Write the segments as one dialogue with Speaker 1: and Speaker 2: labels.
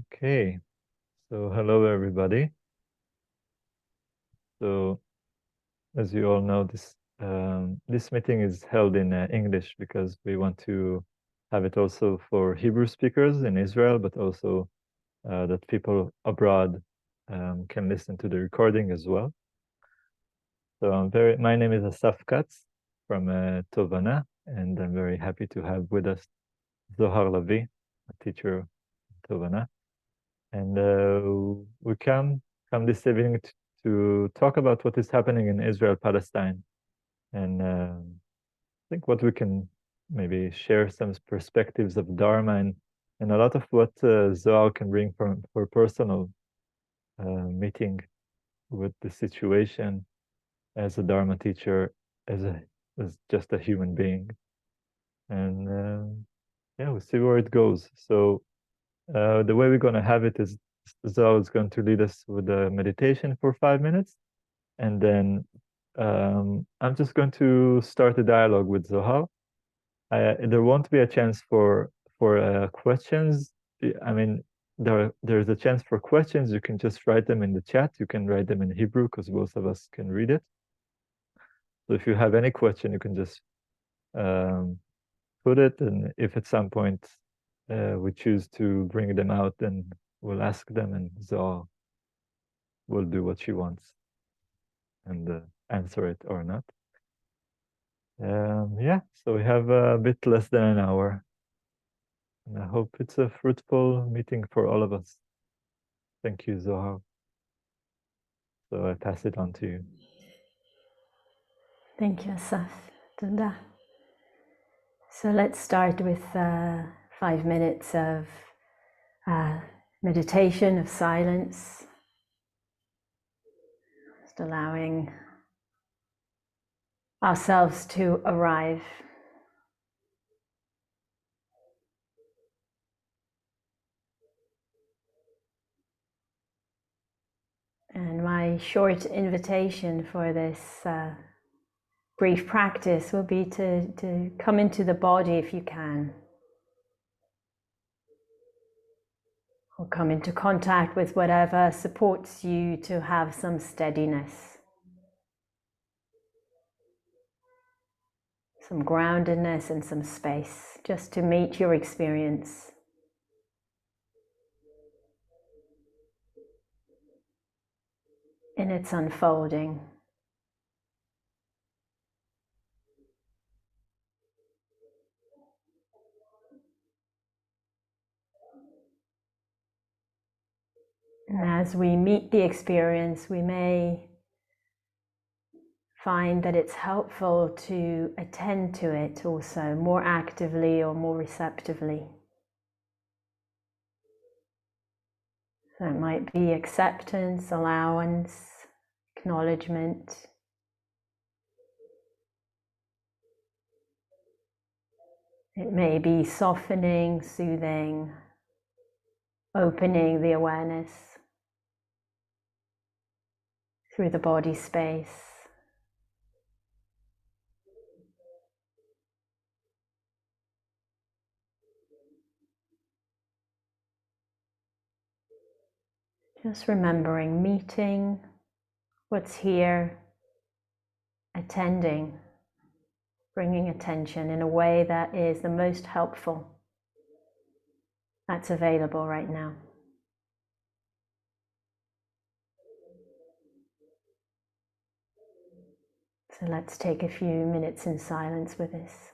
Speaker 1: Okay, so hello everybody. So as you all know, this meeting is held in English because we want to have it also for Hebrew speakers in Israel, but also that people abroad can listen to the recording as well. So my name is Asaf Katz from Tovana, and I'm very happy to have with us Zohar Lavie, a teacher at Tovana. And we come this evening to talk about what is happening in Israel, Palestine, and I think what we can maybe share some perspectives of Dharma and a lot of what Zohar can bring for personal meeting with the situation as a Dharma teacher, as just a human being, and yeah, we'll see where it goes. So the way we're going to have it is Zohar is going to lead us with a meditation for 5 minutes, and then I'm just going to start a dialogue with Zohar. There won't be a chance for questions. I mean, there's a chance for questions. You can just write them in the chat. You can write them in Hebrew because both of us can read it. So if you have any question, you can just um, put it, and if at some point we choose to bring them out, then we'll ask them, and Zohar will do what she wants and answer it or not. Yeah, so we have a bit less than an hour, and I hope it's a fruitful meeting for all of us. Thank you, Zohar. So I pass it on to you.
Speaker 2: Thank you, Asaf. Tunda. So let's start with 5 minutes of meditation, of silence, just allowing ourselves to arrive. And my short invitation for this brief practice will be to come into the body if you can, or come into contact with whatever supports you to have some steadiness, some groundedness and some space, just to meet your experience. In its unfolding. And as we meet the experience, we may find that it's helpful to attend to it also more actively or more receptively. So it might be acceptance, allowance, acknowledgement. It may be softening, soothing, opening the awareness through the body space. Just remembering meeting what's here, attending, bringing attention in a way that is the most helpful that's available right now. So let's take a few minutes in silence with this.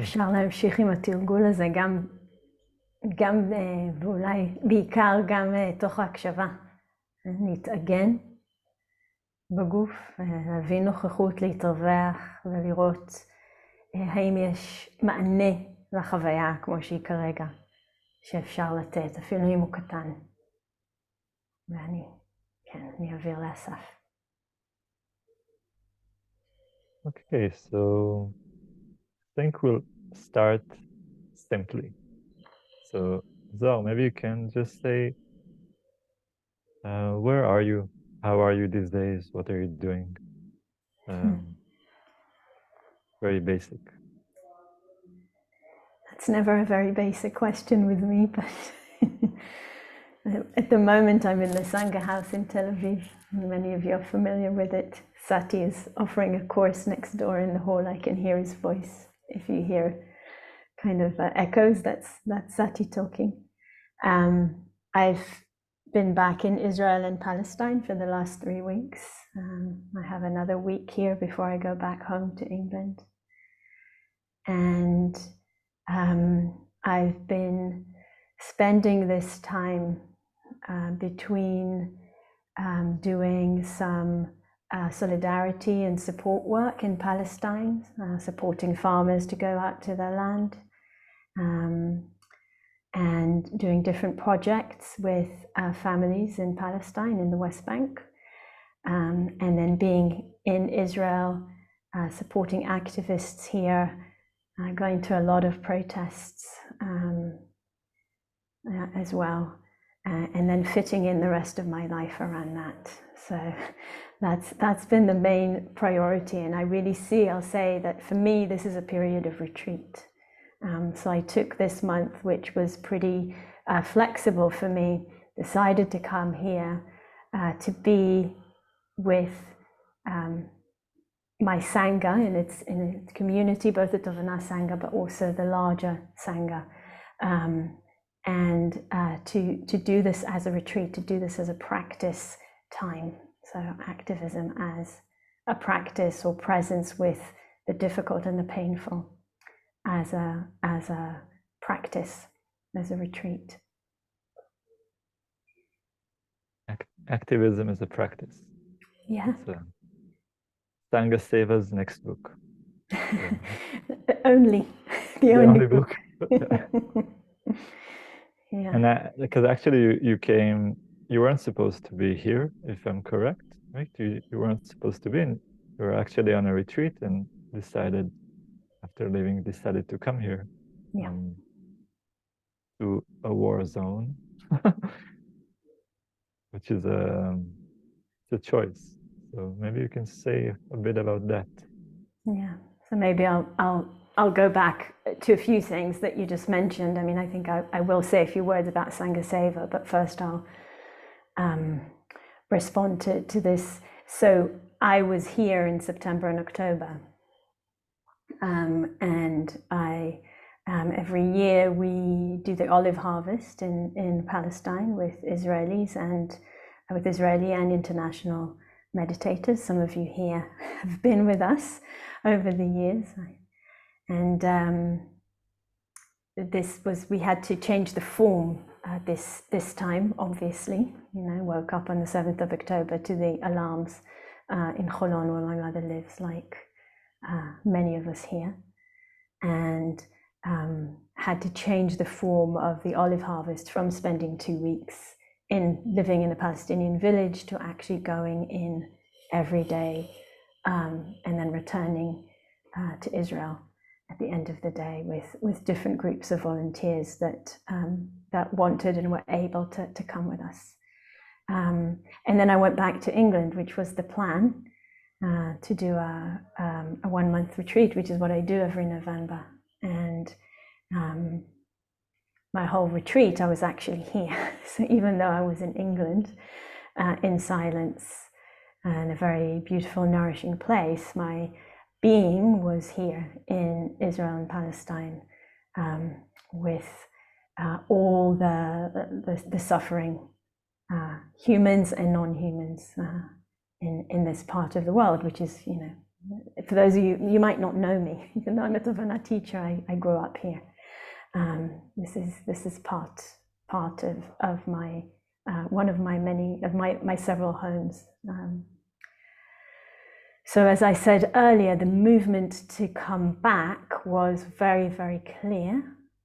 Speaker 2: אפשר להמשיך עם התרגול הזה גם ואולי בעיקר גם תוך ההקשבה. להתאגן בגוף, להביא נוכחות, להתרווח ולראות האם יש מענה לחוויה כמו שהיא כרגע, שאפשר לתת, אפילו אם הוא קטן. אני אעביר לאסף.
Speaker 1: Okay, so I think we'll start simply. So, Zohar, maybe you can just say, where are you? How are you these days? What are you doing? Very basic.
Speaker 2: That's never a very basic question with me, but at the moment I'm in the Sangha house in Tel Aviv. Many of you are familiar with it. Sati is offering a course next door in the hall. I can hear his voice. If you hear kind of echoes, that's Sati talking. I've been back in Israel and Palestine for the last 3 weeks. I have another week here before I go back home to England. And I've been spending this time between doing some solidarity and support work in Palestine, supporting farmers to go out to their land, and doing different projects with families in Palestine in the West Bank, and then being in Israel, supporting activists here, going to a lot of protests as well, and then fitting in the rest of my life around that. So that's been the main priority, and I really I'll say that for me this is a period of retreat. So I took this month, which was pretty flexible for me, decided to come here to be with my Sangha in its community, both the Dharma Sangha, but also the larger Sangha, and to do this as a retreat, to do this as a practice time. So activism as a practice or presence with the difficult and the painful as a practice, as a retreat.
Speaker 1: Activism is a practice.
Speaker 2: Yeah.
Speaker 1: So, Sangha Seva's next book.
Speaker 2: Only the only book. Yeah.
Speaker 1: And because actually you came, you weren't supposed to be here, if I'm correct, right? You weren't supposed to be in. You were actually on a retreat and decided, after leaving, decided to come here.
Speaker 2: Yeah.
Speaker 1: To a war zone, which is it's a choice. So maybe you can say a bit about that.
Speaker 2: Yeah. So maybe I'll go back to a few things that you just mentioned. I mean, I think I will say a few words about Sangha Seva, but first I'll respond to this. So I was here in September and October, and every year we do the olive harvest in Palestine with Israelis and with Israeli and international meditators. Some of you here have been with us over the years. And we had to change the form this time, obviously. Woke up on the 7th of October to the alarms in Cholon, where my mother lives, like many of us here. And had to change the form of the olive harvest from spending 2 weeks living in a Palestinian village to actually going in every day, and then returning to Israel at the end of the day with different groups of volunteers that wanted and were able to come with us. And then I went back to England, which was the plan, to do a 1-month retreat, which is what I do every November. And my whole retreat, I was actually here. So even though I was in England, in silence, in a very beautiful, nourishing place, my being was here in Israel and Palestine, with all the suffering, humans and non-humans, in this part of the world, which is, you know, for those of you, you might not know me, even though I'm a Tovana teacher, I grew up here. This is part of my one of my many of my several homes. So as I said earlier, the movement to come back was very, very clear.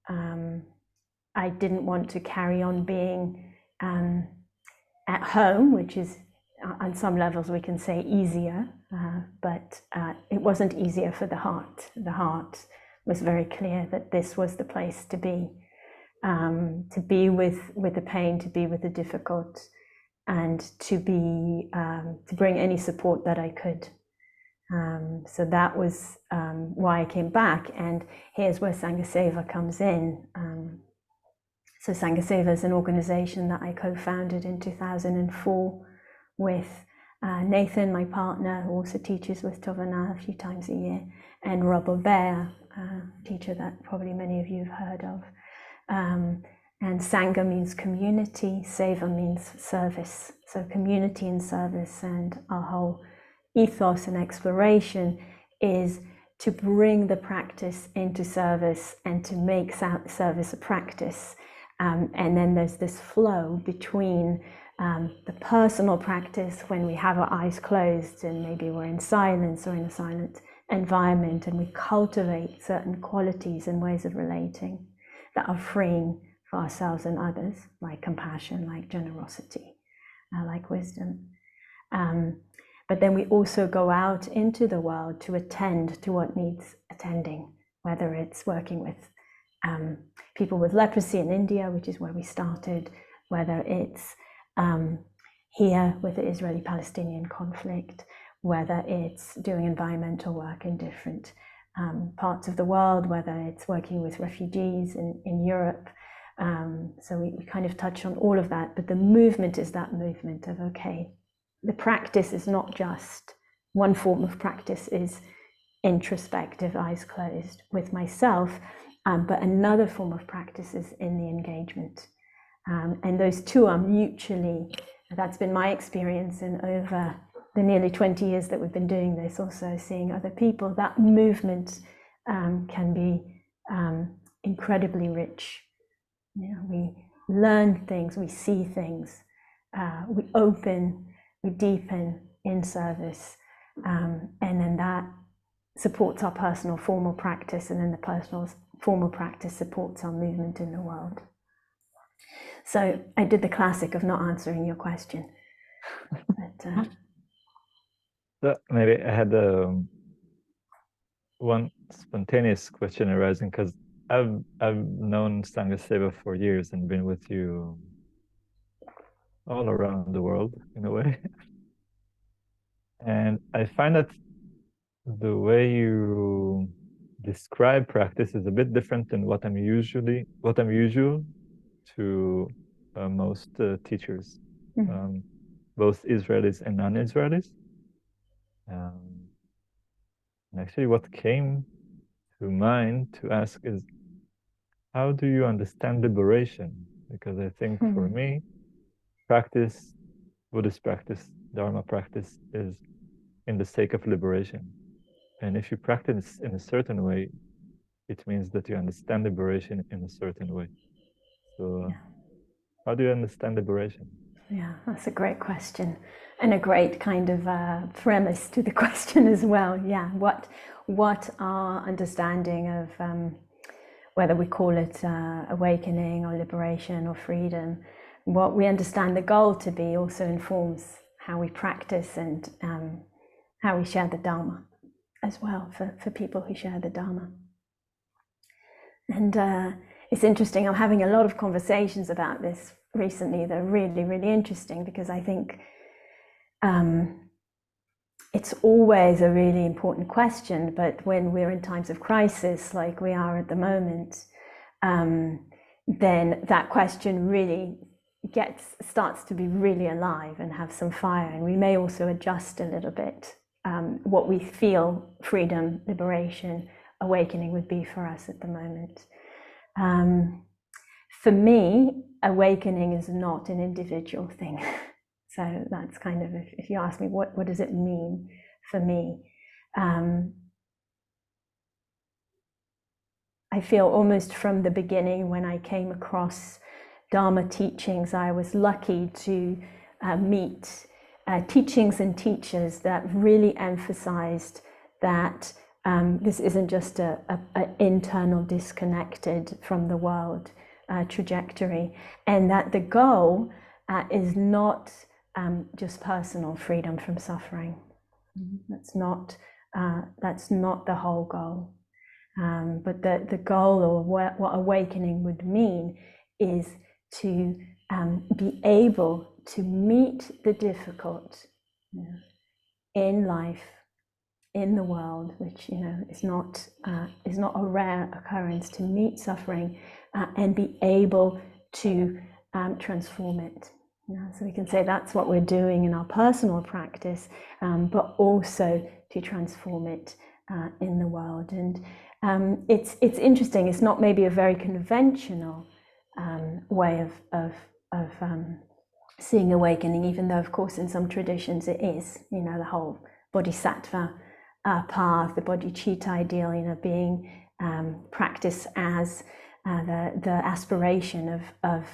Speaker 2: I didn't want to carry on being at home, which is on some levels we can say easier, but it wasn't easier for the heart. The heart was very clear that this was the place to be with the pain, to be with the difficult, and to bring any support that I could. So that was why I came back, and here's where Sangha Seva comes in. So Sangha Seva is an organization that I co-founded in 2004 with Nathan, my partner, who also teaches with Tovana a few times a year, and Rob Aubert, a teacher that probably many of you have heard of. And Sangha means community, Seva means service. So community and service, and our whole ethos and exploration is to bring the practice into service and to make service a practice. And then there's this flow between the personal practice when we have our eyes closed and maybe we're in silence or in a silent environment, and we cultivate certain qualities and ways of relating that are freeing for ourselves and others, like compassion, like generosity, like wisdom. But then we also go out into the world to attend to what needs attending, whether it's working with people with leprosy in India, which is where we started, whether it's here with the Israeli-Palestinian conflict, whether it's doing environmental work in different parts of the world, whether it's working with refugees in Europe. So we kind of touch on all of that, but the movement is that movement of, okay, the practice is not just one form of practice is introspective, eyes closed with myself, but another form of practice is in the engagement. And those two are mutually, that's been my experience in over the nearly 20 years that we've been doing this, also seeing other people, that movement can be incredibly rich. You know, we learn things, we see things, we open, we deepen in service, and then that supports our personal formal practice, and then the personal formal practice supports our movement in the world. So I did the classic of not answering your question. But,
Speaker 1: so maybe I had one spontaneous question arising, because I've known Sangha Seva for years and been with you all around the world in a way. And I find that the way you describe practice is a bit different than what I'm usual to most teachers, both Israelis and non-Israelis. And actually what came to mind to ask is, how do you understand liberation? Because I think for me, practice, Buddhist practice, Dharma practice is in the sake of liberation. And if you practice in a certain way, it means that you understand liberation in a certain way. So how do you understand liberation?
Speaker 2: Yeah, that's a great question, and a great kind of premise to the question as well. Yeah, what our understanding of whether we call it awakening or liberation or freedom, what we understand the goal to be also informs how we practice and how we share the Dharma as well for people who share the Dharma. And it's interesting, I'm having a lot of conversations about this recently that are really, really interesting, because I think it's always a really important question, but when we're in times of crisis like we are at the moment, then that question really starts to be really alive and have some fire, and we may also adjust a little bit what we feel freedom, liberation, awakening would be for us at the moment. For me, awakening is not an individual thing. So that's kind of, if you ask me, what does it mean for me? I feel almost from the beginning when I came across Dharma teachings, I was lucky to meet teachings and teachers that really emphasized that this isn't just an internal disconnected from the world trajectory, and that the goal is not just personal freedom from suffering. That's not the whole goal. But the goal, or what awakening would mean, is to be able to meet the difficult in life, in the world, which is not a rare occurrence, to meet suffering and be able to transform it. So we can say that's what we're doing in our personal practice, but also to transform it in the world. And it's interesting. It's not maybe a very conventional way of seeing awakening, even though, of course, in some traditions it is. The whole bodhisattva path, the bodhicitta ideal, being practiced as the aspiration of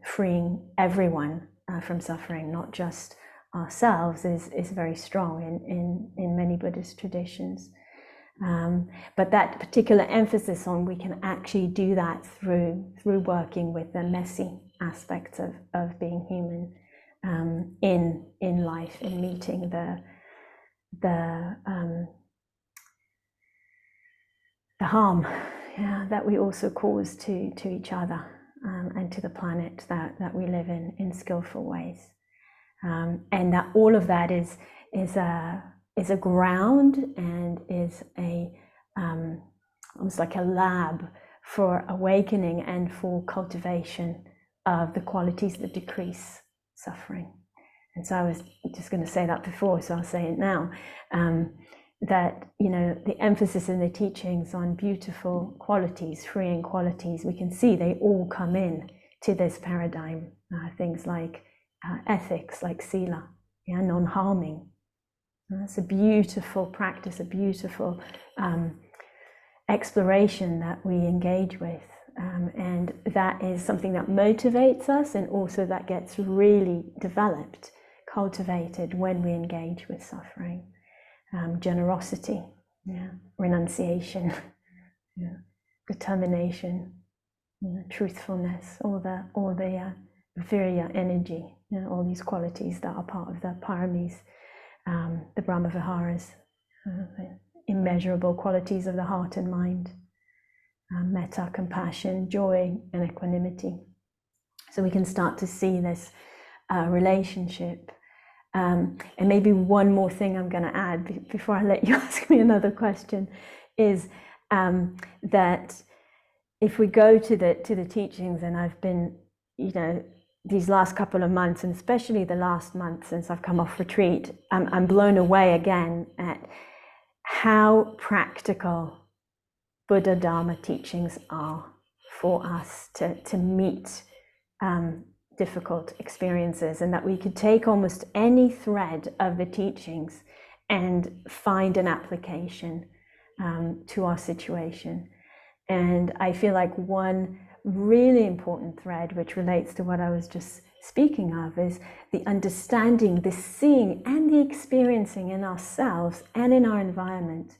Speaker 2: freeing everyone from suffering, not just ourselves, is very strong in many Buddhist traditions. But that particular emphasis on we can actually do that through working with the messy aspects of being human in life, in meeting the harm that we also cause to each other and to the planet that we live in skillful ways, and that all of that is a ground and is almost like a lab for awakening and for cultivation of the qualities that decrease suffering. And so I was just going to say that before, so I'll say it now, that the emphasis in the teachings on beautiful qualities, freeing qualities, we can see they all come in to this paradigm. Things like ethics, like sila, non-harming. It's a beautiful practice, a beautiful exploration that we engage with. And that is something that motivates us, and also that gets really developed, cultivated when we engage with suffering. Generosity, renunciation, determination, truthfulness, all the virya energy, all these qualities that are part of the paramis, the Brahma Viharas, the immeasurable qualities of the heart and mind, metta, compassion, joy, and equanimity. So we can start to see this relationship. And maybe one more thing I'm going to add before I let you ask me another question is that if we go to the teachings, and I've been, these last couple of months, and especially the last month since I've come off retreat, I'm blown away again at how practical Buddha Dharma teachings are for us to meet difficult experiences, and that we could take almost any thread of the teachings and find an application to our situation. And I feel like one really important thread, which relates to what I was just speaking of, is the understanding, the seeing, and the experiencing in ourselves and in our environment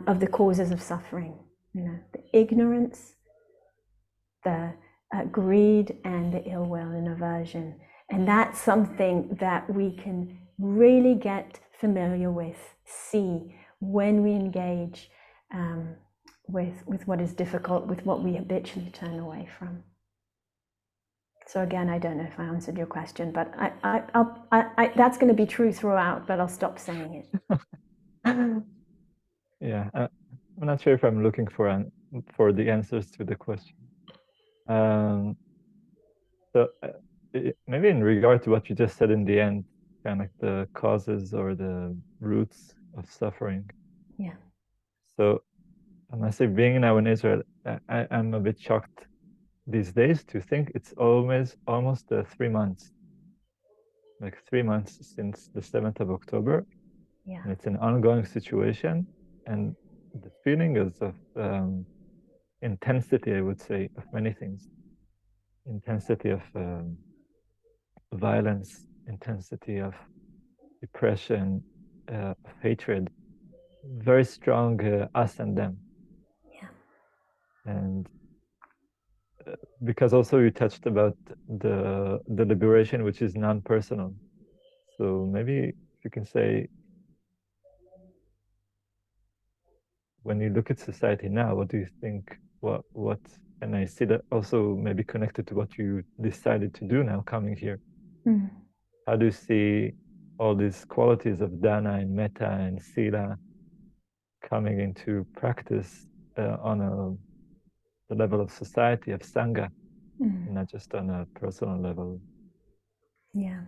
Speaker 2: of the causes of suffering. The ignorance, the greed, and the ill will and aversion. And that's something that we can really get familiar with, see when we engage with what is difficult, with what we habitually turn away from. So again, I don't know if I answered your question, but I that's going to be true throughout, but I'll stop saying it.
Speaker 1: Yeah, I'm not sure if I'm looking for the answers to the question. So maybe in regard to what you just said in the end, kind of like the causes or the roots of suffering.
Speaker 2: Yeah.
Speaker 1: So I must say, being now in Israel, I'm a bit shocked these days to think it's almost 3 months like 3 months since the 7th of October.
Speaker 2: Yeah.
Speaker 1: And it's an ongoing situation. And the feeling is of intensity, I would say, of many things. Intensity of violence, intensity of depression, of hatred, very strong us and them.
Speaker 2: Yeah.
Speaker 1: And because also you touched about the liberation, which is non-personal. So maybe if you can say, when you look at society now, what do you think? What? And I see that also maybe connected to what you decided to do now, coming here.
Speaker 2: Mm.
Speaker 1: How do you see all these qualities of Dana and Metta and Sila coming into practice on the level of society, of Sangha, not just on a personal level?
Speaker 2: Yeah.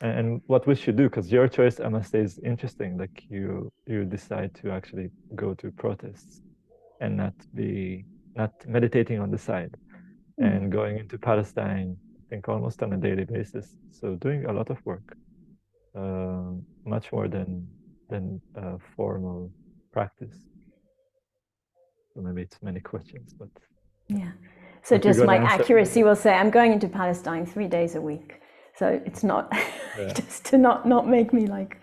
Speaker 1: And what we should do, because your choice, I must say, is interesting. Like you decide to actually go to protests and not meditating on the side and going into Palestine, I think almost on a daily basis. So doing a lot of work, much more than formal practice. So maybe it's many questions, but
Speaker 2: yeah. So
Speaker 1: but you're
Speaker 2: just
Speaker 1: going
Speaker 2: my
Speaker 1: to answer.
Speaker 2: accuracy will say I'm going into Palestine 3 days a week. So it's not just to not make me like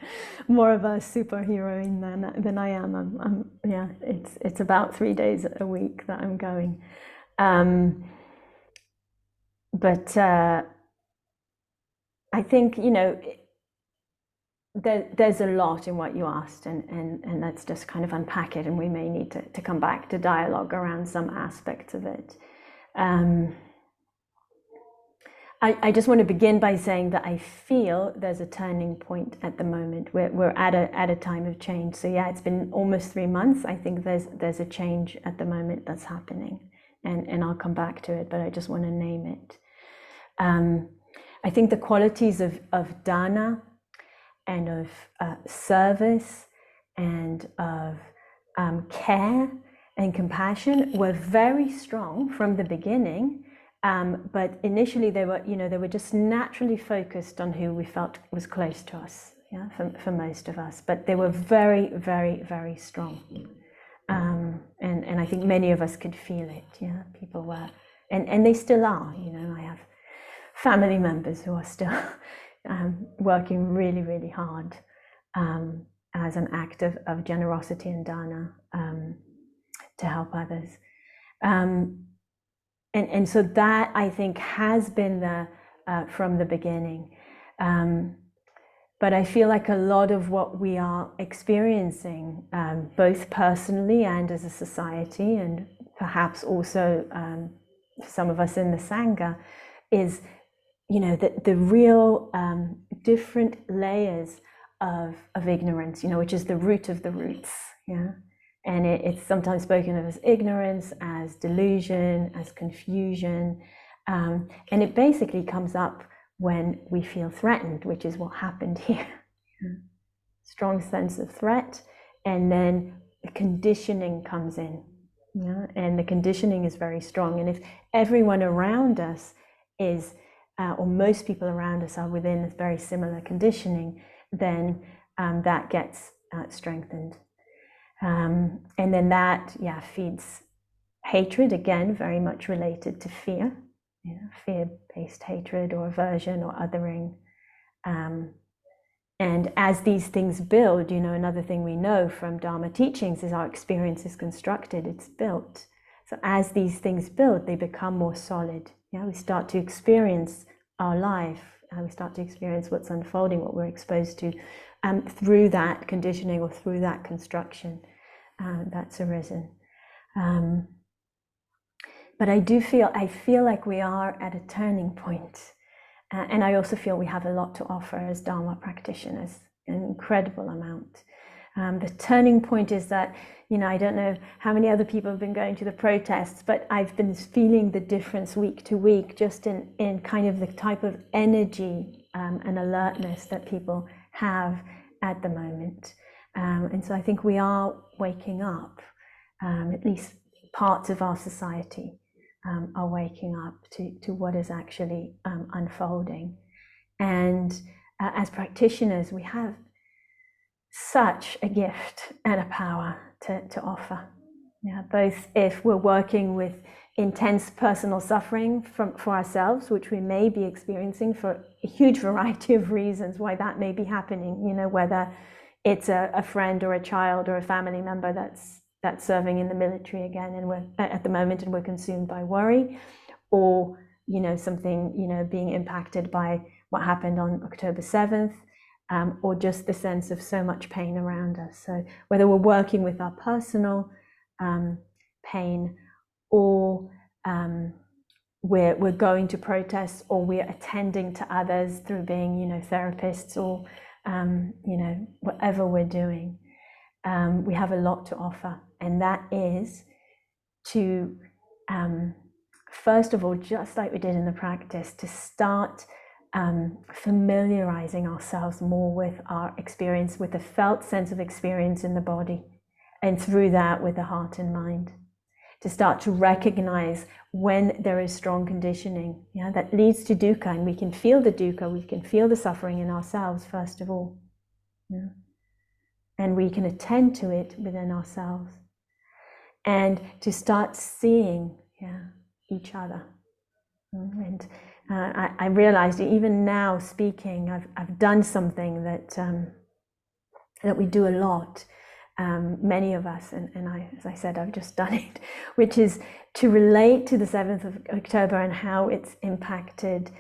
Speaker 2: more of a superheroine than I am. I'm yeah. It's about 3 days a week that I'm going. But I think there's a lot in what you asked, and let's just kind of unpack it, and we may need to come back to dialogue around some aspects of it. I just want to begin by saying that I feel there's a turning point at the moment. We're at a time of change. So yeah, it's been almost 3 months. I think there's a change at the moment that's happening, and I'll come back to it, but I just want to name it. I think the qualities of dana and of service and of care and compassion were very strong from the beginning. But initially they were just naturally focused on who we felt was close to us, yeah, for most of us. But they were very, very, very strong. And I think many of us could feel it, yeah. People were, and they still are, I have family members who are still working really, really hard as an act of generosity and dana to help others. And so that, I think, has been there from the beginning. But I feel like a lot of what we are experiencing, both personally and as a society, and perhaps also some of us in the Sangha, is the real different layers of ignorance, which is the root of the roots, yeah. And it's sometimes spoken of as ignorance, as delusion, as confusion, and it basically comes up when we feel threatened, which is what happened here. Strong sense of threat, and then the conditioning comes in, yeah? And the conditioning is very strong. And if everyone around us is or most people around us are within this very similar conditioning, then that gets strengthened. And then that, feeds hatred, again, very much related to fear, fear-based hatred or aversion or othering. And as these things build, another thing we know from Dharma teachings is our experience is constructed, it's built. So as these things build, they become more solid. Yeah, we start to experience our life, we start to experience what's unfolding, what we're exposed to, through that conditioning or through that construction that's arisen. But I feel like we are at a turning point. And I also feel we have a lot to offer as Dharma practitioners, an incredible amount. The turning point is that, I don't know how many other people have been going to the protests, but I've been feeling the difference week to week, just in kind of the type of energy and alertness that people have at the moment. And so I think we are waking up, at least parts of our society are waking up to what is actually unfolding. And as practitioners, we have such a gift and a power to offer. Yeah, both if we're working with intense personal suffering for ourselves, which we may be experiencing for a huge variety of reasons why that may be happening, you know, whether it's a friend or a child or a family member that's serving in the military again, and we're at the moment and we're consumed by worry, or, you know, something, you know, being impacted by what happened on October 7th, or just the sense of so much pain around us. So whether we're working with our personal pain, or we're going to protests, or we're attending to others through being, you know, therapists, or you know, whatever we're doing, we have a lot to offer. And that is to first of all, just like we did in the practice, to start familiarizing ourselves more with our experience, with a felt sense of experience in the body, and through that with the heart and mind, to start to recognize when there is strong conditioning, yeah, that leads to dukkha, and we can feel the dukkha, we can feel the suffering in ourselves first of all, yeah, and we can attend to it within ourselves, and to start seeing, yeah, each other. And I realized even now speaking, I've done something that that we do a lot, many of us, and I, as I said, I've just done it, which is to relate to the 7th of October and how it's impacted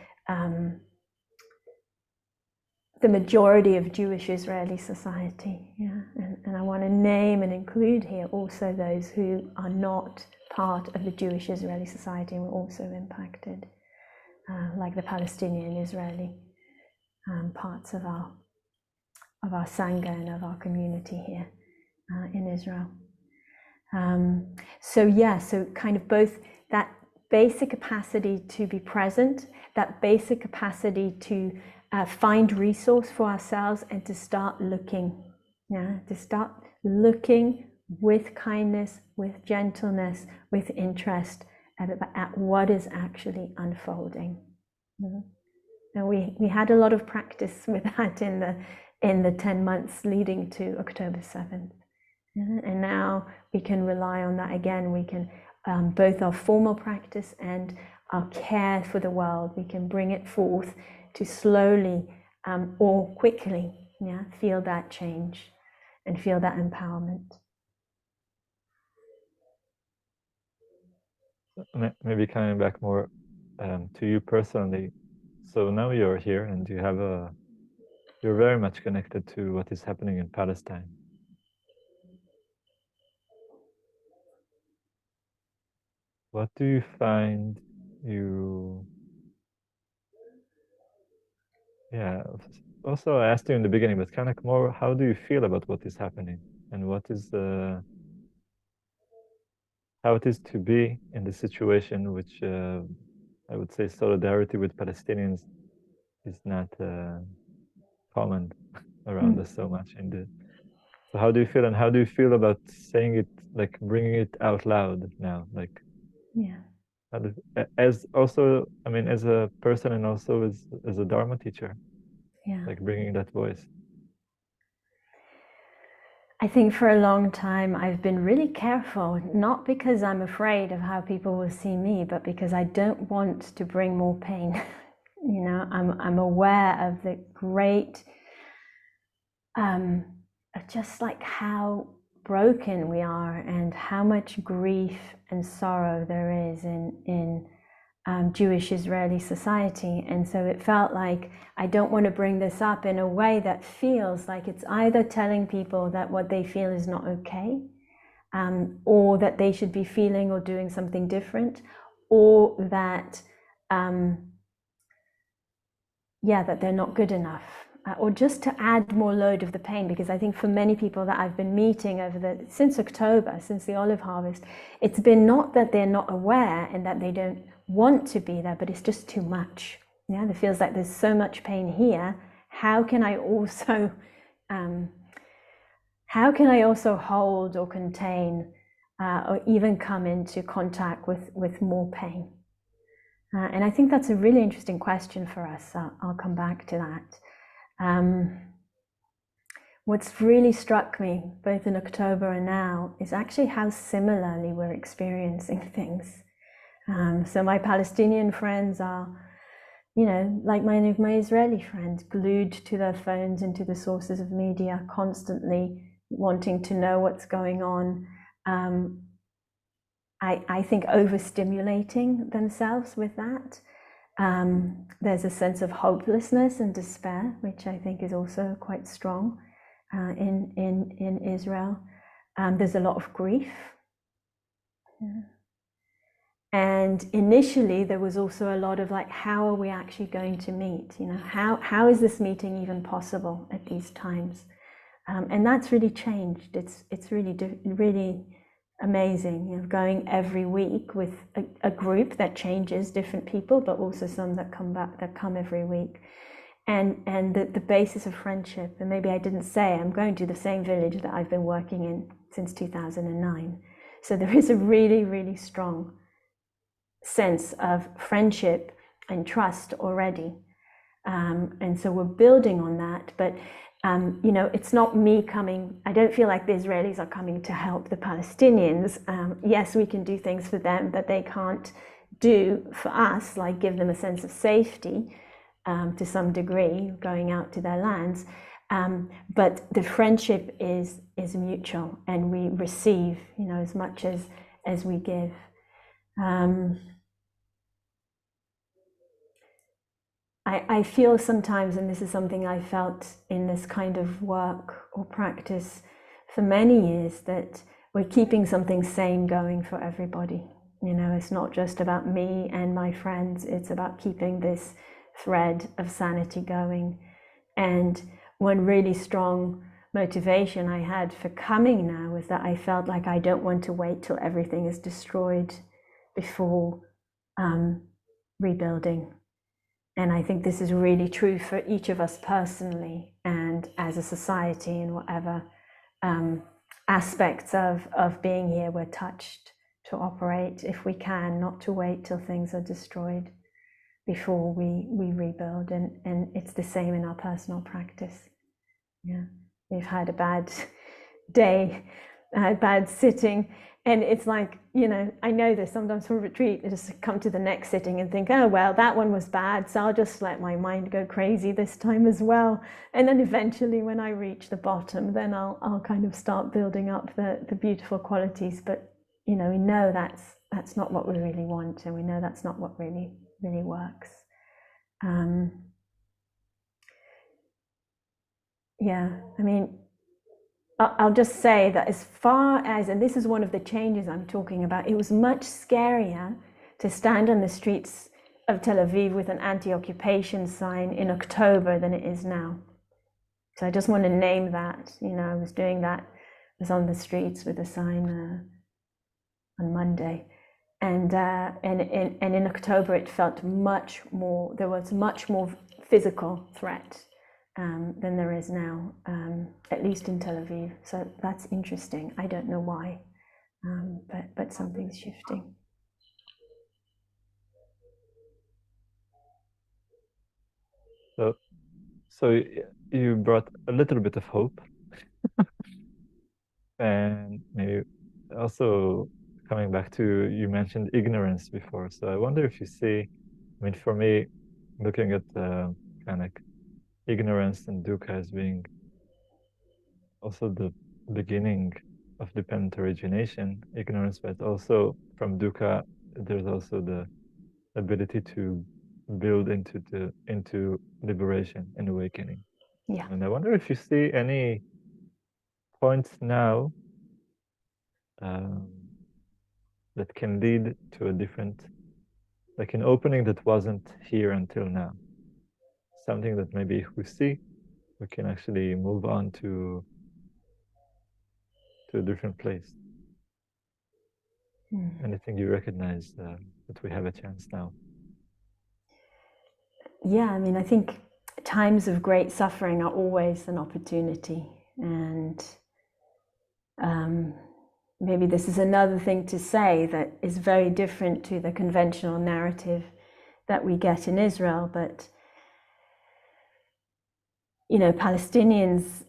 Speaker 2: the majority of Jewish Israeli society. Yeah, and I want to name and include here also those who are not part of the Jewish Israeli society and were also impacted, like the Palestinian-Israeli parts of our Sangha and of our community here in Israel. So yeah, so kind of both that basic capacity to be present, that basic capacity to find resource for ourselves, and to start looking, yeah, to start looking with kindness, with gentleness, with interest at what is actually unfolding. And we had a lot of practice with that in the 10 months leading to October 7th. And now we can rely on that again. We can, both our formal practice and our care for the world, we can bring it forth to slowly or quickly, yeah, feel that change and feel that empowerment.
Speaker 1: Maybe coming back more to you personally. So now you're here and you have you're very much connected to what is happening in Palestine. What do you find yeah, also I asked you in the beginning, but kind of more, how do you feel about what is happening, and what is how it is to be in the situation, which I would say solidarity with Palestinians is not common around us so much. So how do you feel, and how do you feel about saying it, like bringing it out loud now, like,
Speaker 2: yeah,
Speaker 1: as also, I mean, as a person and also as a Dharma teacher,
Speaker 2: yeah.
Speaker 1: like bringing that voice?
Speaker 2: I think for a long time I've been really careful, not because I'm afraid of how people will see me, but because I don't want to bring more pain. You know, I'm aware of the great, just like how broken we are and how much grief and sorrow there is in Jewish Israeli society. And so it felt like I don't want to bring this up in a way that feels like it's either telling people that what they feel is not okay, or that they should be feeling or doing something different, or that that they're not good enough, or just to add more load of the pain. Because I think for many people that I've been meeting since October, since the olive harvest, it's been not that they're not aware and that they don't want to be there, but it's just too much. Yeah, it feels like there's so much pain here. How can I also hold or contain or even come into contact with more pain? And I think that's a really interesting question for us. I'll come back to that. What's really struck me, both in October and now, is actually how similarly we're experiencing things. So my Palestinian friends are, like many of my Israeli friends, glued to their phones and to the sources of media, constantly wanting to know what's going on. I think overstimulating themselves with that. There's a sense of hopelessness and despair, which I think is also quite strong in Israel. There's a lot of grief. Yeah. And initially there was also a lot of like, how are we actually going to meet? How is this meeting even possible at these times? And that's really changed. It's really amazing, going every week with a group that changes, different people, but also some that come every week. And the basis of friendship, and maybe I didn't say, I'm going to the same village that I've been working in since 2009. So there is a really, really strong sense of friendship and trust already. And so we're building on that, but it's not me coming. I don't feel like the Israelis are coming to help the Palestinians. Yes, we can do things for them that they can't do for us, like give them a sense of safety to some degree, going out to their lands. But the friendship is mutual, and we receive, as much as we give. I feel sometimes, and this is something I felt in this kind of work or practice for many years, that we're keeping something sane going for everybody. It's not just about me and my friends, it's about keeping this thread of sanity going. And one really strong motivation I had for coming now was that I felt like I don't want to wait till everything is destroyed before rebuilding. And I think this is really true for each of us personally and as a society, and whatever aspects of being here we're touched to operate, if we can, not to wait till things are destroyed before we rebuild. And it's the same in our personal practice. Yeah, we've had a bad day, bad sitting. And it's like, I know this sometimes from retreat, I just come to the next sitting and think, oh, well, that one was bad, so I'll just let my mind go crazy this time as well. And then eventually when I reach the bottom, then I'll kind of start building up the beautiful qualities. But, we know that's not what we really want, and we know that's not what really works. Yeah, I mean, I'll just say that as far as, and this is one of the changes I'm talking about, it was much scarier to stand on the streets of Tel Aviv with an anti-occupation sign in October than it is now. So I just want to name that. I was doing that, I was on the streets with a sign on Monday. And in October it felt much more, there was much more physical threat than there is now, at least in Tel Aviv. So that's interesting. I don't know why, but something's shifting.
Speaker 1: So you brought a little bit of hope, and maybe also coming back to, you mentioned ignorance before. So I wonder if you see, for me, looking at kind of ignorance and dukkha as being also the beginning of dependent origination, ignorance, but also from dukkha, there's also the ability to build into liberation and awakening.
Speaker 2: Yeah.
Speaker 1: And I wonder if you see any points now that can lead to a different, like an opening that wasn't here until now. Something that maybe if we see, we can actually move on to a different place. Anything you recognize that we have a chance now?
Speaker 2: Yeah, I think times of great suffering are always an opportunity. And maybe this is another thing to say that is very different to the conventional narrative, that we get in Israel, but Palestinians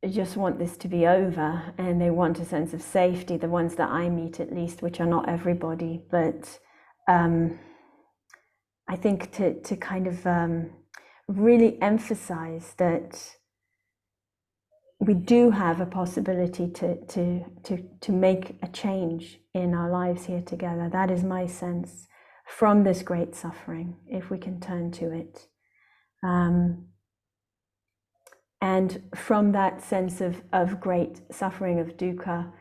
Speaker 2: just want this to be over, and they want a sense of safety, the ones that I meet at least, which are not everybody, but I think to kind of really emphasize that we do have a possibility to make a change in our lives here together. That is my sense from this great suffering, if we can turn to it. And from that sense of great suffering, of dukkha,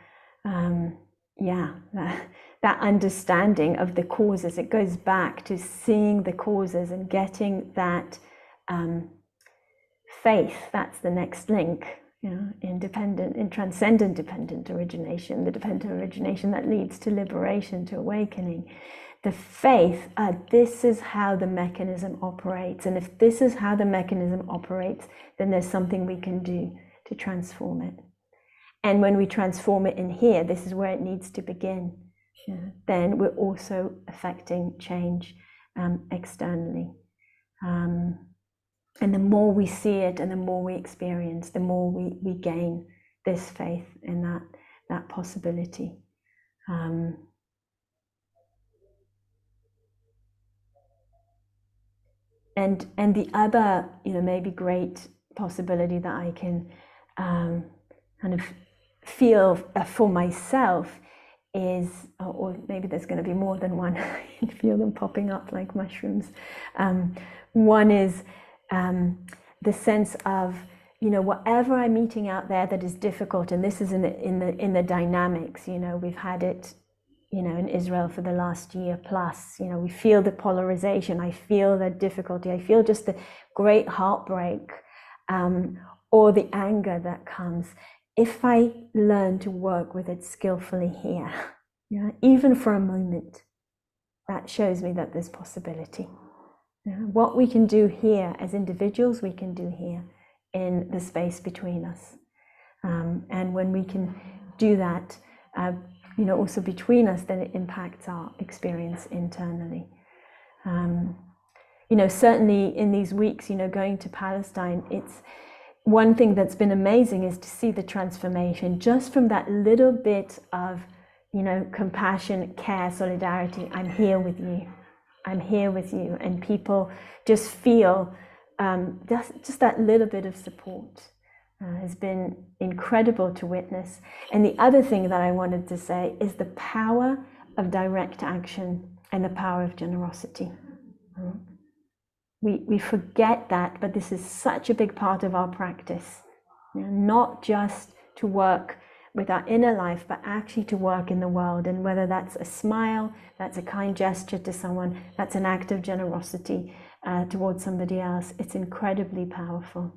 Speaker 2: that understanding of the causes, it goes back to seeing the causes and getting that faith. That's the next link, in transcendent dependent origination, the dependent origination that leads to liberation, to awakening. The faith, this is how the mechanism operates. And if this is how the mechanism operates, then there's something we can do to transform it. And when we transform it in here, this is where it needs to begin. Then we're also affecting change externally. And the more we see it and the more we experience, the more we gain this faith in that possibility. And the other, maybe great possibility that I can kind of feel for myself is, or maybe there's going to be more than one. I can feel them popping up like mushrooms. One is the sense of, whatever I'm meeting out there that is difficult, and this is in the dynamics. We've had it, in Israel for the last year plus. We feel the polarization. I feel the difficulty. I feel just the great heartbreak, or the anger that comes. If I learn to work with it skillfully here, even for a moment, that shows me that there's possibility. What we can do here as individuals, we can do here in the space between us. And when we can do that, also between us, then it impacts our experience internally. Certainly in these weeks, going to Palestine, it's one thing that's been amazing is to see the transformation just from that little bit of, compassion, care, solidarity. I'm here with you. I'm here with you. And people just feel just that little bit of support has been incredible to witness. And the other thing that I wanted to say is the power of direct action and the power of generosity. We forget that, but this is such a big part of our practice. Not just to work with our inner life, but actually to work in the world. And whether that's a smile, that's a kind gesture to someone, that's an act of generosity towards somebody else, it's incredibly powerful.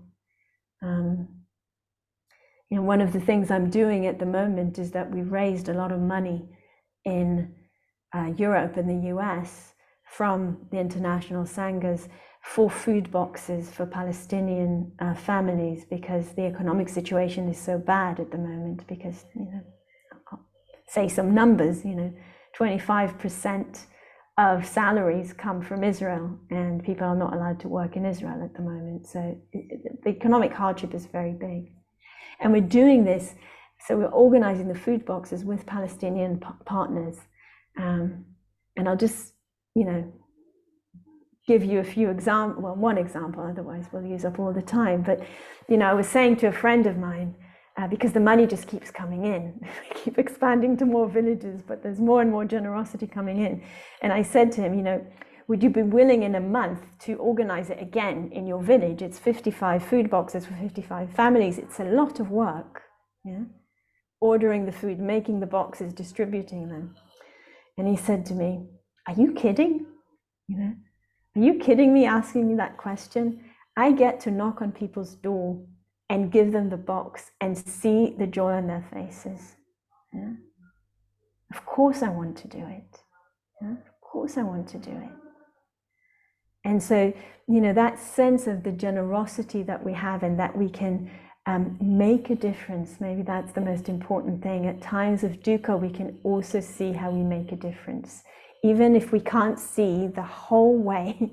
Speaker 2: One of the things I'm doing at the moment is that we've raised a lot of money in Europe and the US from the international sanghas for food boxes for Palestinian families, because the economic situation is so bad at the moment. Because, I'll say some numbers, 25% of salaries come from Israel, and people are not allowed to work in Israel at the moment. So the economic hardship is very big. And we're doing this, so we're organizing the food boxes with Palestinian partners. And I'll just, give you a few examples, one example, otherwise we'll use up all the time. But, I was saying to a friend of mine, because the money just keeps coming in, we keep expanding to more villages, but there's more and more generosity coming in. And I said to him, would you be willing in a month to organize it again in your village? It's 55 food boxes for 55 families. It's a lot of work, ordering the food, making the boxes, distributing them. And he said to me, are you kidding? Are you kidding me asking me that question? I get to knock on people's door and give them the box and see the joy on their faces. Of course I want to do it. Of course I want to do it. And so, that sense of the generosity that we have and that we can make a difference, maybe that's the most important thing. At times of dukkha, we can also see how we make a difference even if we can't see the whole way,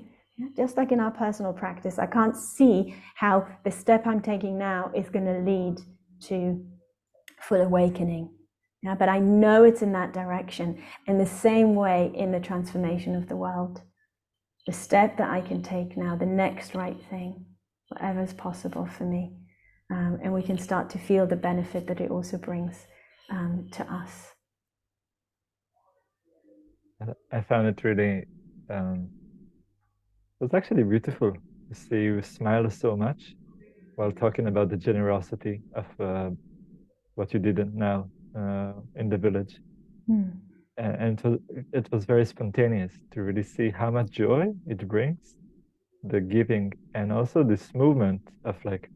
Speaker 2: just like in our personal practice, I can't see how the step I'm taking now is going to lead to full awakening. Yeah, but I know it's in that direction. In the same way, in the transformation of the world, the step that I can take now, the next right thing, whatever is possible for me, and we can start to feel the benefit that it also brings to us.
Speaker 1: I found it really, it was actually beautiful to see you smile so much while talking about the generosity of what you did now in the village. And it was very spontaneous to really see how much joy it brings, the giving, and also this movement of like,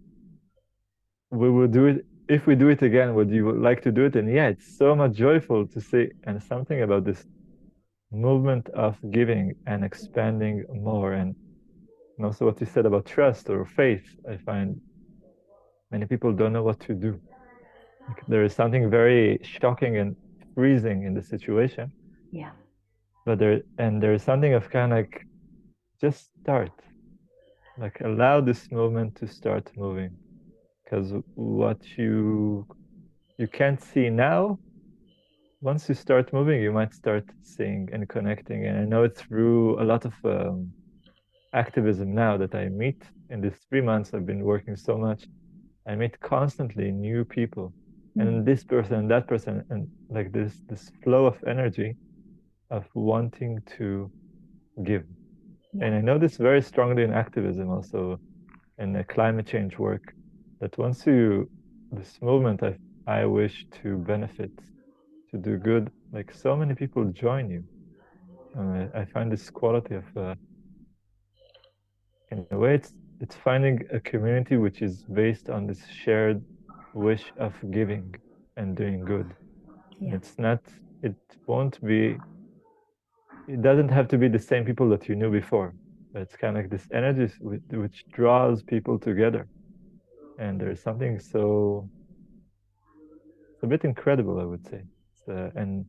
Speaker 1: we will do it. If we do it again, would you like to do it? And yeah, it's so much joyful to see, and something about this movement of giving and expanding more, and also what you said about trust or faith. I find many people don't know what to do. Like, there is something very shocking and freezing in the situation.
Speaker 2: Yeah.
Speaker 1: But there is something of kind of like, just start, like allow this movement to start moving, because what you can't see now, once you start moving, you might start seeing and connecting. And I know it through a lot of activism now that I meet. In these 3 months I've been working so much, I meet constantly new people, and this person and that person, and like this flow of energy of wanting to give.
Speaker 2: Yeah.
Speaker 1: And I know this very strongly in activism, also in the climate change work, that once this movement, I wish to benefit, to do good, like so many people join you. I find this quality of, in a way, it's finding a community which is based on this shared wish of giving and doing good.
Speaker 2: Yeah.
Speaker 1: It's not, it won't be, it doesn't have to be the same people that you knew before. But it's kind of like this energy which draws people together. And there's something so, it's a bit incredible, I would say. And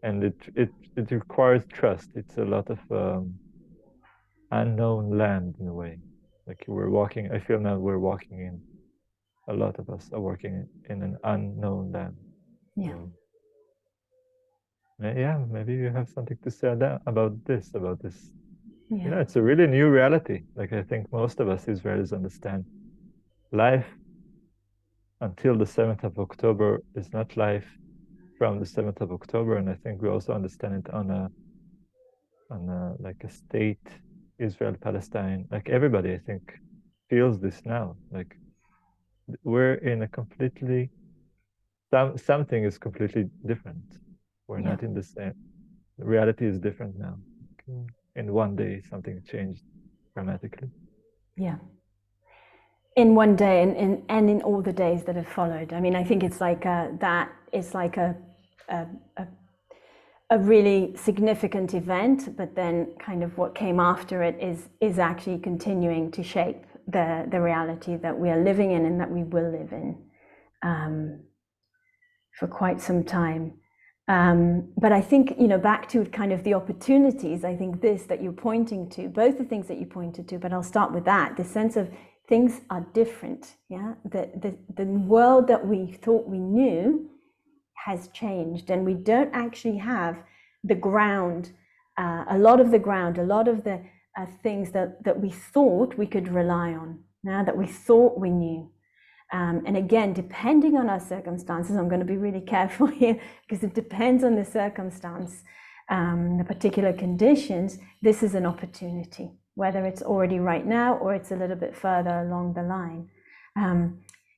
Speaker 1: it requires trust. It's a lot of unknown land in a way. Like we're walking, I feel now we're walking in, a lot of us are working in an unknown land.
Speaker 2: Yeah.
Speaker 1: So, yeah, maybe you have something to say about this.
Speaker 2: Yeah.
Speaker 1: You know, it's a really new reality. Like I think most of us Israelis understand life until the 7th of October is not life from the 7th of October. And I think we also understand it on a like a state, Israel, Palestine. Like everybody, I think, feels this now. Like we're in a completely, something is completely different. We're
Speaker 2: Yeah.
Speaker 1: not in the same, reality is different now. In one day, something changed dramatically.
Speaker 2: Yeah. In one day and in all the days that have followed. I mean, I think it's like that is like a really significant event, but then kind of what came after it is actually continuing to shape the reality that we are living in and that we will live in for quite some time. But I think, you know, back to kind of the opportunities, I think this that you're pointing to, both the things that you pointed to, but I'll start with that, the sense of things are different. Yeah, the world that we thought we knew has changed, and we don't actually have the ground, a lot of the things that we thought we could rely on, now that we thought we knew. And again, depending on our circumstances, I'm going to be really careful here because it depends on the circumstance, the particular conditions. This is an opportunity, whether it's already right now or it's a little bit further along the line.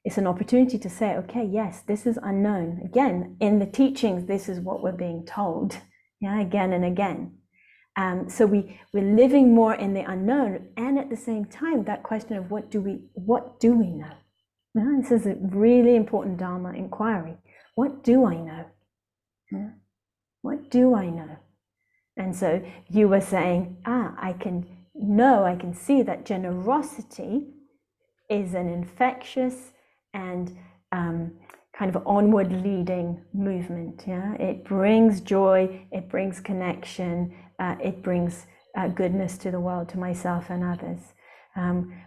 Speaker 2: It's an opportunity to say, okay, yes, this is unknown. Again, in the teachings, this is what we're being told, yeah, again and again. So we're living more in the unknown, and at the same time, that question of what do we know? Yeah, this is a really important Dharma inquiry. What do I know? Yeah. What do I know? And so you were saying, I can see that generosity is an infectious and kind of onward leading movement. Yeah, it brings joy, it brings connection, it brings goodness to the world, to myself and others.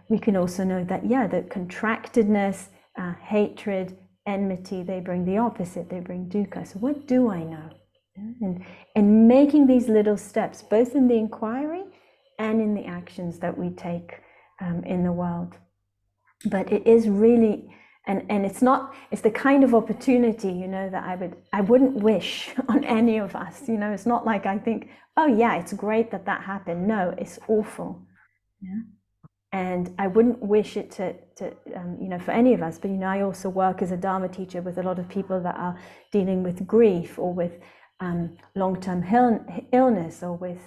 Speaker 2: We can also know that, yeah, that contractedness, hatred, enmity, they bring the opposite, they bring dukkha. So what do I know? And making these little steps, both in the inquiry and in the actions that we take in the world. But it is really, and it's not, it's the kind of opportunity, you know, that I wouldn't wish on any of us. You know, it's not like I think, oh yeah, it's great that that happened. No, it's awful. Yeah. And I wouldn't wish it to you know, for any of us. But, you know, I also work as a Dharma teacher with a lot of people that are dealing with grief or with long-term illness or with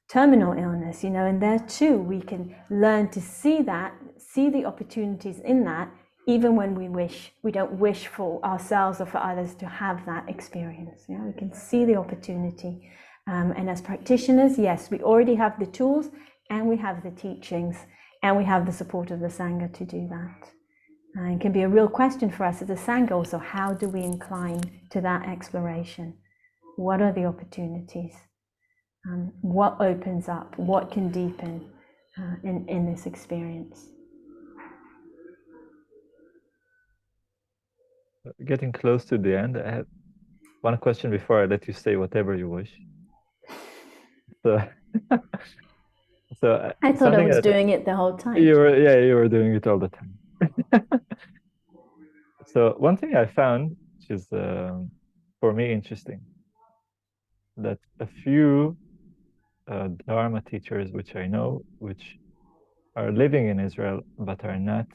Speaker 2: terminal illness, you know, and there too we can learn to see that, see the opportunities in that, even when we don't wish for ourselves or for others to have that experience. You know, we can see the opportunity. And as practitioners, yes, we already have the tools and we have the teachings and we have the support of the Sangha to do that. And it can be a real question for us as a Sangha also, how do we incline to that exploration? What are the opportunities? What opens up? What can deepen in this experience?
Speaker 1: Getting close to the end, I have one question before I let you say whatever you wish. So,
Speaker 2: I thought I was doing it the whole time.
Speaker 1: You were doing it all the time. So one thing I found, which is for me interesting, that a few Dharma teachers, which I know, which are living in Israel but are not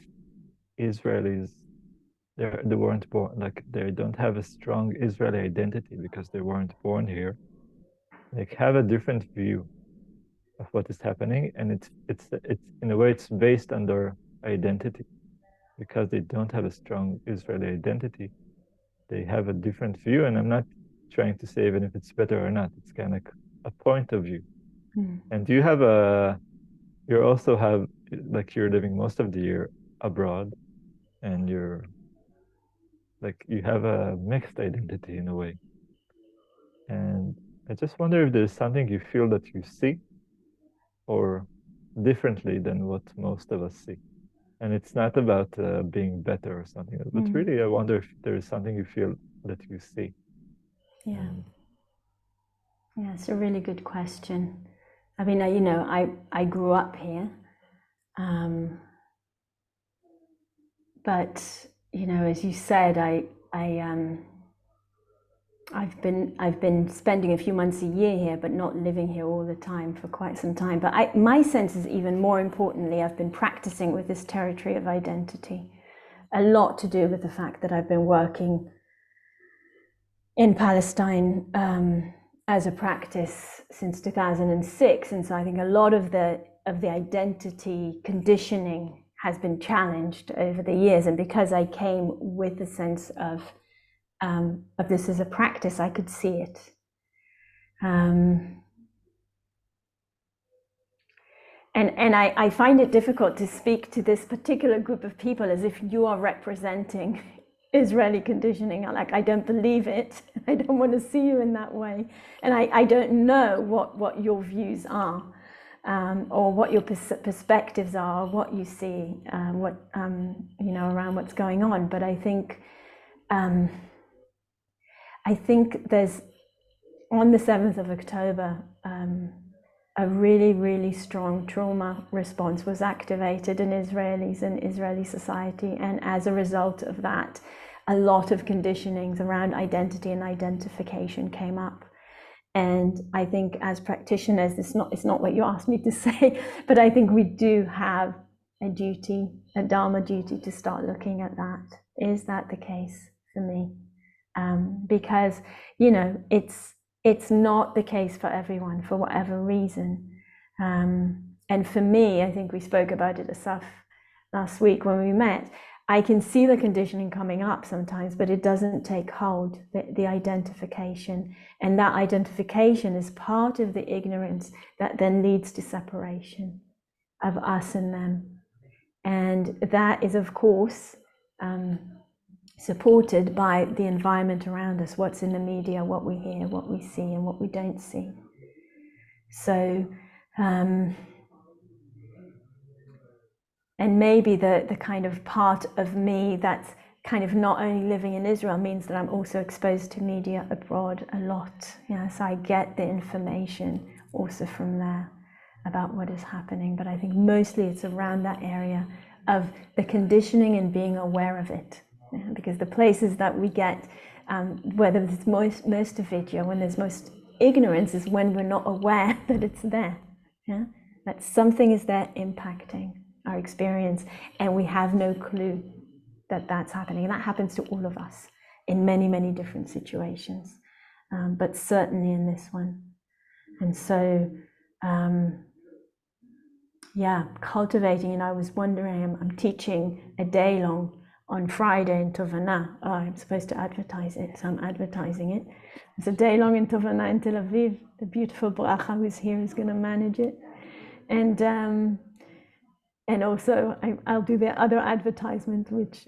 Speaker 1: Israelis, they weren't born, like they don't have a strong Israeli identity because they weren't born here. They have a different view of what is happening, and it's in a way it's based on their identity because they don't have a strong Israeli identity. They have a different view, and I'm not trying to say even if it's better or not. It's kind of a point of view. And do you have you also have, like, you're living most of the year abroad, and you're like, you have a mixed identity in a way. And I just wonder if there's something you feel that you see or differently than what most of us see. And it's not about being better or something, but really I wonder if there is something you feel that you see.
Speaker 2: Yeah. Yeah, it's a really good question. I mean, you know, I grew up here, but, you know, as you said, I've been spending a few months a year here, but not living here all the time for quite some time. But my sense is, even more importantly, I've been practicing with this territory of identity. A lot to do with the fact that I've been working in Palestine as a practice since 2006, and so I think a lot of the identity conditioning has been challenged over the years. And because I came with a sense of this as a practice, I could see it. And I find it difficult to speak to this particular group of people as if you are representing Israeli conditioning. Like, I don't believe it. I don't want to see you in that way. And I don't know what your views are, or what your perspectives are, what you see, you know, around what's going on. But I think there's, on the 7th of October, a really, really strong trauma response was activated in Israelis and Israeli society. And as a result of that, a lot of conditionings around identity and identification came up. And I think as practitioners, it's not what you asked me to say, but I think we do have a duty, a Dharma duty, to start looking at that. Is that the case for me? Because, you know, it's not the case for everyone for whatever reason. And for me, I think we spoke about it Asaf last week when we met, I can see the conditioning coming up sometimes, but it doesn't take hold, the identification. And that identification is part of the ignorance that then leads to separation of us and them. And that is, of course, supported by the environment around us, what's in the media, what we hear, what we see, and what we don't see. So, and maybe the kind of part of me that's kind of not only living in Israel means that I'm also exposed to media abroad a lot. Yeah, so I get the information also from there about what is happening. But I think mostly it's around that area of the conditioning and being aware of it. Yeah, because the places that we get, where there's most video, when there's most ignorance, is when we're not aware that it's there. Yeah, that something is there impacting our experience, and we have no clue that that's happening. And that happens to all of us in many, many different situations, but certainly in this one. And so, yeah, cultivating, and I was wondering, I'm teaching a day long on Friday in Tovana. Oh, I'm supposed to advertise it, so I'm advertising it. It's a day long in Tovana in Tel Aviv. The beautiful Bracha who's here is going to manage it. And also I'll do the other advertisement, which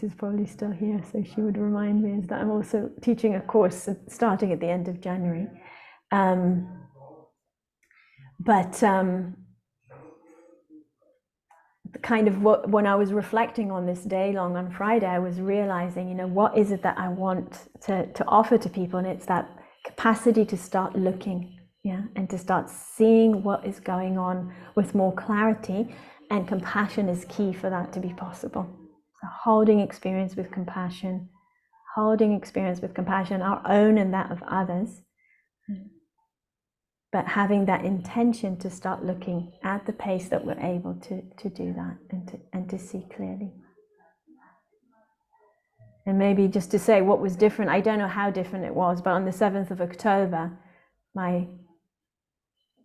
Speaker 2: is probably still here, so she would remind me, is that I'm also teaching a course starting at the end of January. Kind of when I was reflecting on this day long on Friday, I was realizing, what is it that I want to offer to people? And it's that capacity to start looking, and to start seeing what is going on with more clarity. And compassion is key for that to be possible. So holding experience with compassion, our own and that of others. But having that intention to start looking at the pace that we're able to do that and to see clearly. And maybe just to say what was different, I don't know how different it was, but on the 7th of October, my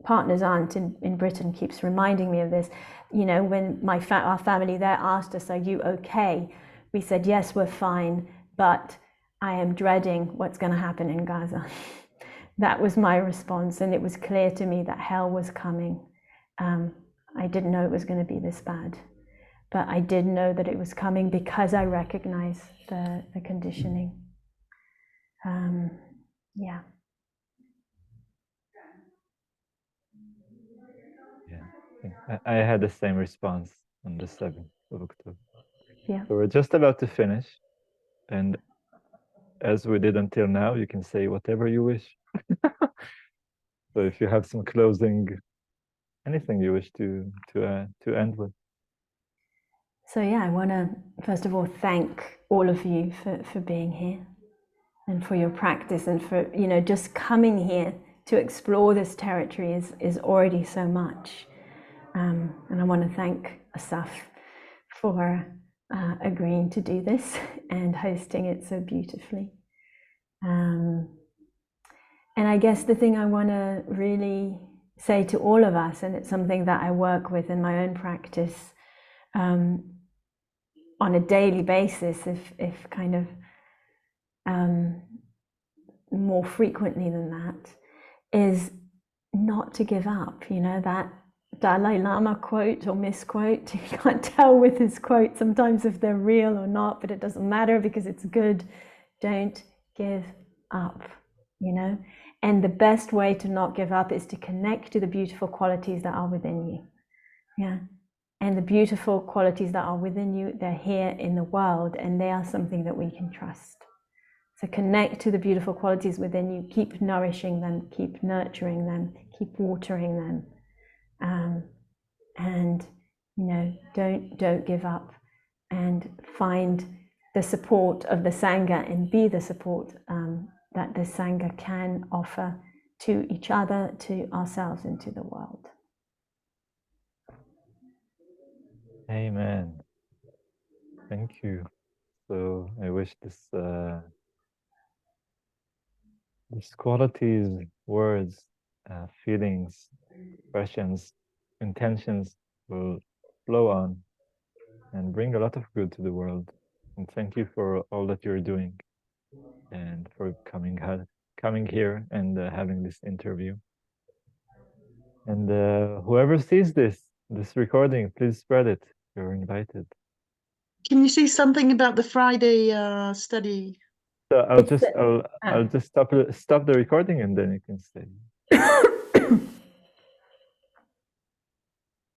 Speaker 2: partner's aunt in Britain keeps reminding me of this. When our family there asked us, "Are you okay?" We said, "Yes, we're fine, but I am dreading what's going to happen in Gaza." That was my response, and it was clear to me that hell was coming. I didn't know it was going to be this bad, but I did know that it was coming because I recognized the conditioning. Yeah.
Speaker 1: Yeah, I had the same response on the 7th of October.
Speaker 2: Yeah.
Speaker 1: So we're just about to finish, and as we did until now, you can say whatever you wish. So if you have some closing, anything you wish to end with.
Speaker 2: So yeah, I want to first of all thank all of you for being here, and for your practice, and for just coming here to explore this territory is already so much. And I want to thank Asaf for agreeing to do this and hosting it so beautifully. And I guess the thing I want to really say to all of us, and it's something that I work with in my own practice on a daily basis, if kind of more frequently than that, is not to give up. That Dalai Lama quote or misquote, you can't tell with his quote sometimes if they're real or not, but it doesn't matter because it's good. Don't give up, and the best way to not give up is to connect to the beautiful qualities that are within you. And the beautiful qualities that are within you, they're here in the world, and they are something that we can trust. So connect to the beautiful qualities within you, keep nourishing them, keep nurturing them, keep watering them. And don't give up, and find the support of the Sangha, and be the support that the Sangha can offer to each other, to ourselves, and to the world.
Speaker 1: Amen. Thank you. So I wish these qualities, words, feelings, expressions, intentions will flow on and bring a lot of good to the world. And thank you for all that you're doing, and for coming here and having this interview. And whoever sees this recording, please spread it. You're invited.
Speaker 3: Can you say something about the Friday study?
Speaker 1: So I'll
Speaker 2: It's
Speaker 1: just I'll
Speaker 2: ah.
Speaker 1: just stop the recording and then you can stay.